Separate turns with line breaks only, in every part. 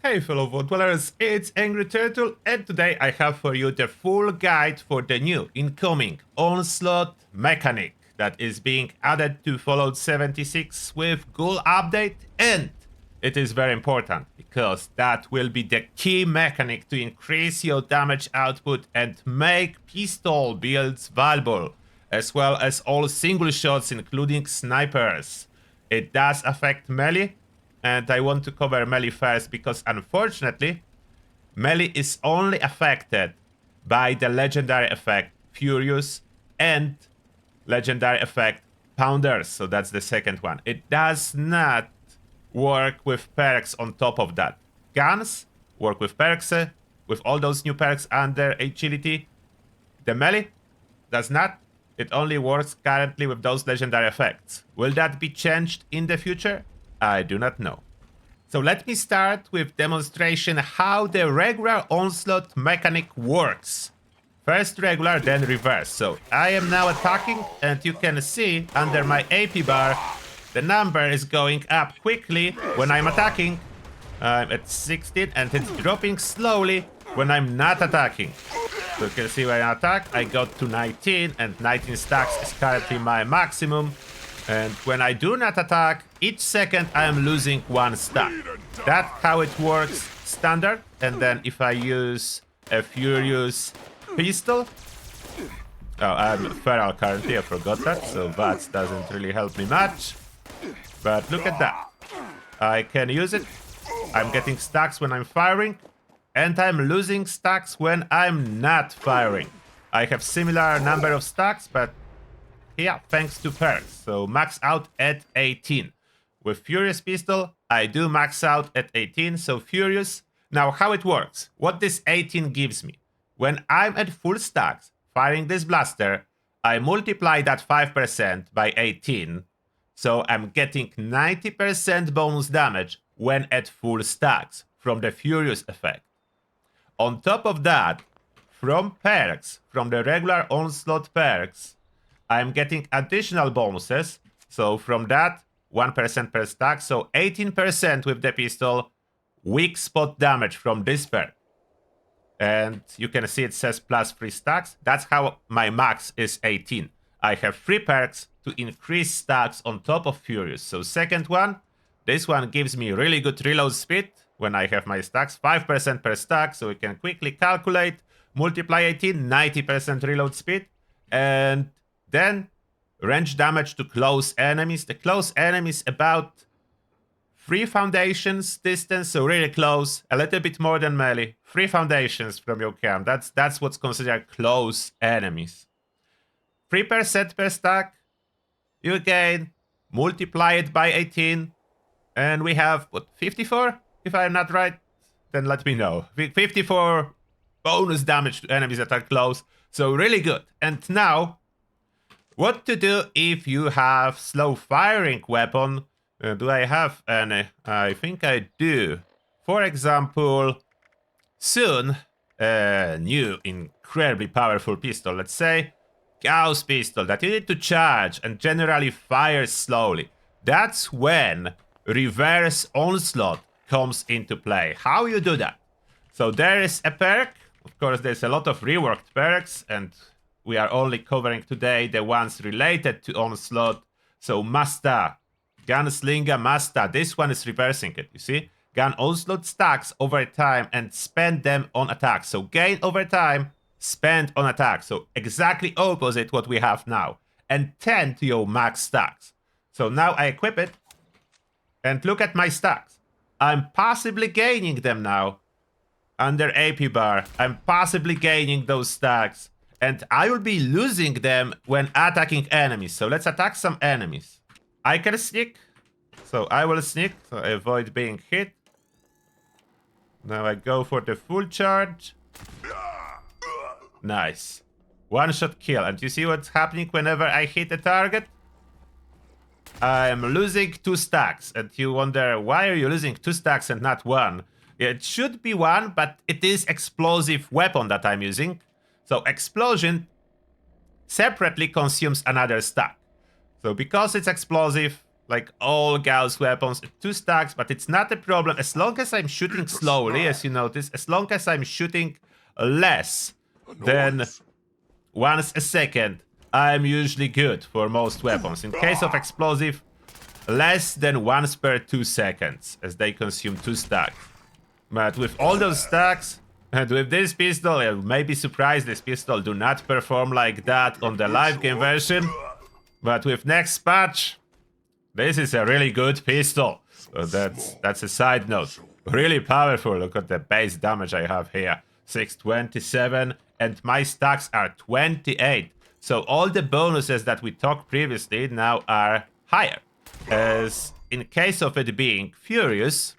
Hey fellow world dwellers, it's Angry Turtle, and today I have for you the full guide for the new incoming Onslaught mechanic that is being added to Fallout 76 with Ghoul update, and it is very important because that will be the key mechanic to increase your damage output and make pistol builds valuable, as well as all single shots including snipers. It does affect melee, and I want to cover melee first because unfortunately, melee is only affected by the legendary effect Furious and legendary effect Pounders. So that's the second one. It does not work with perks on top of that. Guns work with perks, with all those new perks under agility. The melee does not. It only works currently with those legendary effects. Will that be changed in the future? I do not know. So let me start with demonstration how the regular Onslaught mechanic works. First regular, then reverse. So I am now attacking, and you can see under my AP bar, the number is going up quickly when I'm attacking. I'm at 16, and it's dropping slowly when I'm not attacking. So you can see when I attack, I got to 19, and 19 stacks is currently my maximum. And when I do not attack, each second I am losing 1 stack. That's how it works standard. And then if I use a Furious pistol... Oh, I'm feral currently, I forgot that. So that doesn't really help me much. But look at that. I can use it. I'm getting stacks when I'm firing. And I'm losing stacks when I'm not firing. I have similar number of stacks, but... yeah, thanks to perks. So max out at 18. With Furious pistol, I do max out at 18, so Furious. Now how it works, what this 18 gives me. When I'm at full stacks, firing this blaster, I multiply that 5% by 18. So I'm getting 90% bonus damage when at full stacks from the Furious effect. On top of that, from perks, from the regular Onslaught perks, I'm getting additional bonuses. So from that, 1% per stack. So 18% with the pistol. Weak spot damage from this perk. And you can see it says plus 3 stacks. That's how my max is 18. I have 3 perks to increase stacks on top of Furious. So second one, this one gives me really good reload speed when I have my stacks. 5% per stack. So we can quickly calculate. Multiply 18, 90% reload speed. And then, range damage to close enemies. The close enemies about 3 foundations distance, so really close. A little bit more than melee. 3 foundations from your camp. That's what's considered close enemies. 3% per stack. You gain. Multiply it by 18. And we have, what, 54? If I'm not right, then let me know. 54 bonus damage to enemies that are close. So really good. And now... what to do if you have slow firing weapon? Do I have any? I think I do. For example, soon a new incredibly powerful pistol. Let's say Gauss pistol that you need to charge and generally fires slowly. That's when reverse onslaught comes into play. How you do that? So there is a perk. Of course, there's a lot of reworked perks, and we are only covering today the ones related to Onslaught. So Masta, Gunslinger Masta, this one is reversing it, you see? Gun Onslaught stacks over time and spend them on attacks. So gain over time, spend on attacks. So exactly opposite what we have now. And 10 to your max stacks. So now I equip it, and look at my stacks. I'm passively gaining them now. Under AP bar, I'm passively gaining those stacks. And I will be losing them when attacking enemies. So let's attack some enemies. I can sneak. So I will sneak. So I avoid being hit. Now I go for the full charge. Nice. 1-shot kill. And you see what's happening whenever I hit a target? I'm losing 2 stacks. And you wonder, why are you losing 2 stacks and not 1? It should be 1, but it is explosive weapon that I'm using. So explosion separately consumes another stack. So because it's explosive, like all Gauss weapons, 2 stacks, but it's not a problem as long as I'm shooting slowly, as you notice, as long as I'm shooting less than once a second, I'm usually good for most weapons. In case of explosive, less than once per 2 seconds, as they consume 2 stacks. But with all those stacks, and with this pistol, you may be surprised this pistol do not perform like that on the live game version. But with next patch, this is a really good pistol. So that's a side note. Really powerful. Look at the base damage I have here. 627, and my stacks are 28. So all the bonuses that we talked previously now are higher. As in case of it being Furious,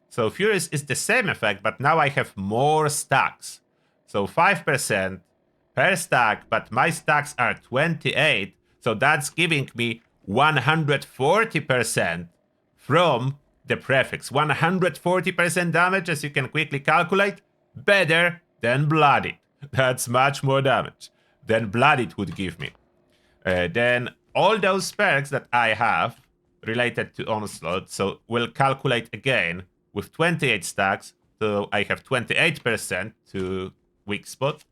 so Furious is the same effect, but now I have more stacks. So 5% per stack, but my stacks are 28. So that's giving me 140% from the prefix. 140% damage, as you can quickly calculate, better than Blooded. That's much more damage than Blooded would give me. Then all those perks that I have related to Onslaught, so we'll calculate again with 28 stacks, so I have 28% to weak spot.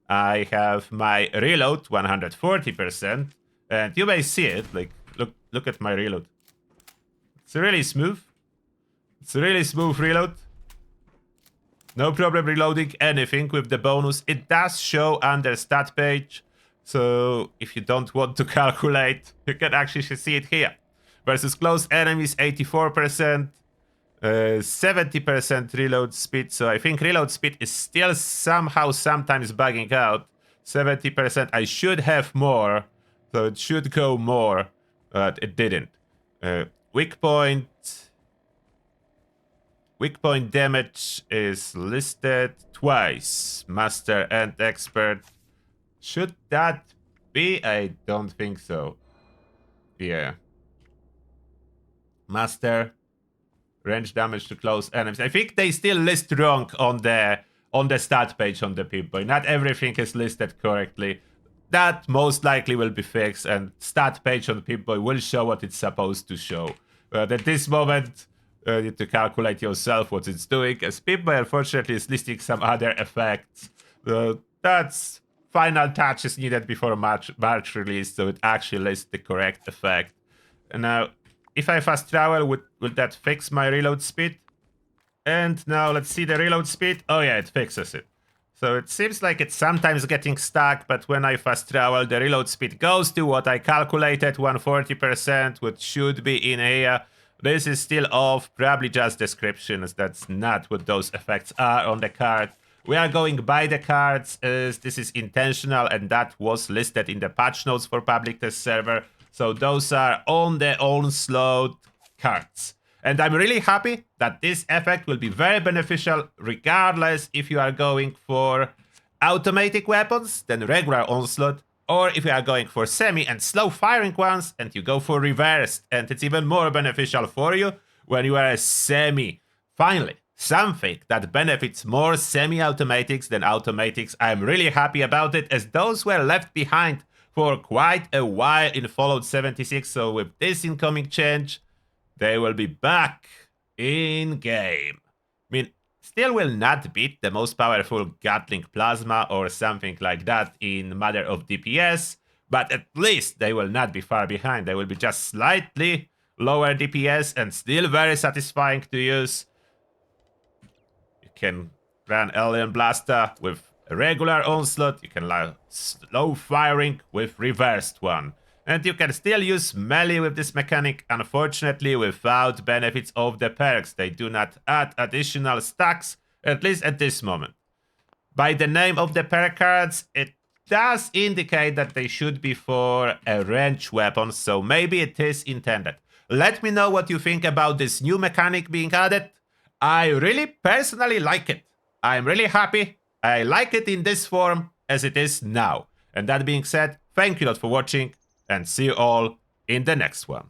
I have my reload 140%, and you may see it, like, look at my reload. It's really smooth. It's a really smooth reload. No problem reloading anything with the bonus. It does show under stat page, so if you don't want to calculate, you can actually see it here. Versus close enemies, 84%, 70% reload speed. So I think reload speed is still somehow sometimes bugging out. 70%, I should have more, so it should go more, but it didn't. Weak point damage is listed twice. Master and expert. Should that be? I don't think so. Yeah. Master. Range damage to close enemies. I think they still list wrong on the stat page on the Pip-Boy. Not everything is listed correctly. That most likely will be fixed, and stat page on Pip-Boy will show what it's supposed to show. But at this moment, you need to calculate yourself what it's doing, as Pip-Boy unfortunately is listing some other effects. That's final touches needed before March release, so it actually lists the correct effect. And now, if I fast travel, would that fix my reload speed? And now let's see the reload speed. Oh yeah, it fixes it. So it seems like it's sometimes getting stuck, but when I fast travel, the reload speed goes to what I calculated, 140%, which should be in here. This is still off, probably just descriptions. That's not what those effects are on the card. We are going by the cards, as this is intentional, and that was listed in the patch notes for public test server. So those are on the Onslaught cards. And I'm really happy that this effect will be very beneficial regardless if you are going for automatic weapons than regular Onslaught, or if you are going for semi and slow firing ones and you go for reversed, and it's even more beneficial for you when you are a semi. Finally, something that benefits more semi-automatics than automatics. I'm really happy about it, as those were left behind for quite a while in Fallout 76, so with this incoming change, they will be back in game. I mean, still will not beat the most powerful Gatling Plasma or something like that in matter of DPS, but at least they will not be far behind. They will be just slightly lower DPS and still very satisfying to use. You can run Alien Blaster with a regular Onslaught, you can allow slow firing with reversed one. And you can still use melee with this mechanic, unfortunately without benefits of the perks. They do not add additional stacks, at least at this moment. By the name of the perk cards, it does indicate that they should be for a range weapon, so maybe it is intended. Let me know what you think about this new mechanic being added. I really personally like it. I'm really happy. I like it in this form as it is now. And that being said, thank you a lot for watching, and see you all in the next one.